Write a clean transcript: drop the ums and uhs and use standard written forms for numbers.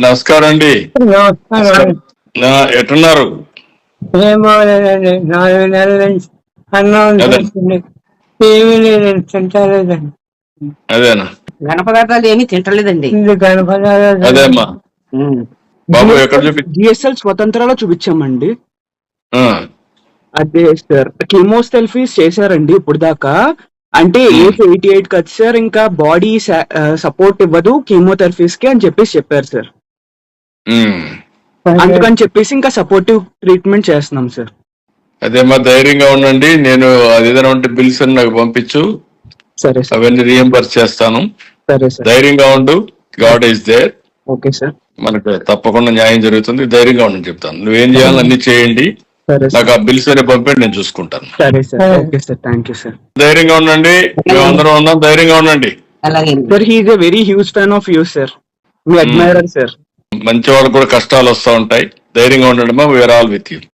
నమస్కారం అండి. నమస్కారం. ఎట్టున్నారు? ఏమో లేదండి, 4 నెలల నుంచి అన్నం తింటుంది, ఏమీ లేదండి, తింటలేదండి. అదేనా ఘనపదార్థాలు ఏమీ తింటలేదండి. ఇది కనపడాలి. అదేమ్మా బాబు ఎక్కడ చూపి జిఎస్ఎల్ స్వతంత్రాలో చూపించామండి. ఆ, అదే సార్, కీమోథెరపీస్ చేశారండి ఇప్పుడు దాకా. అంటే ఏజ్ 88 కదా సార్, ఇంకా బాడీ సపోర్ట్ ఇవ్వదు కీమోథెరపీస్ కి అని చెప్పారు సార్. ఉమ్. అందుకని చెప్పేసి ఇంకా సపోర్టివ్ ట్రీట్మెంట్ చేస్తున్నాం సార్. అదేమ్మా ధైర్యంగా ఉండండి. నేను అదేదైనా ఉంటే బిల్స్ అని నాకు పంపించు, సరే సార్. అవన్నీ రీఎంబర్స్ చేస్తాను. సరే సార్. ధైర్యంగా ఉండు. God is there. Okay sir. మనకు తప్పకుండా న్యాయం జరుగుతుంది. ధైర్యంగా ఉండని చెప్తాను. నువ్వేం చేయాలో అన్ని చేయండి. సరే నాకు సార్. ఆ బిల్స్ అనే పంపండి, నేను చూసుకుంటాను. సరే sir. Okay sir. Thank you sir. ధైర్యంగా ఉండండి. మేమందరం ఉన్నాం. ధైర్యంగా ఉండండి. అలాగే sir, he is a very huge fan of you sir. మీ అడ్మైరర్ సార్. మంచి వాళ్ళకు కూడా కష్టాలు వస్తూ ఉంటాయి. ధైర్యంగా ఉండండి. మా వీఆర్ ఆల్ విత్ యూ.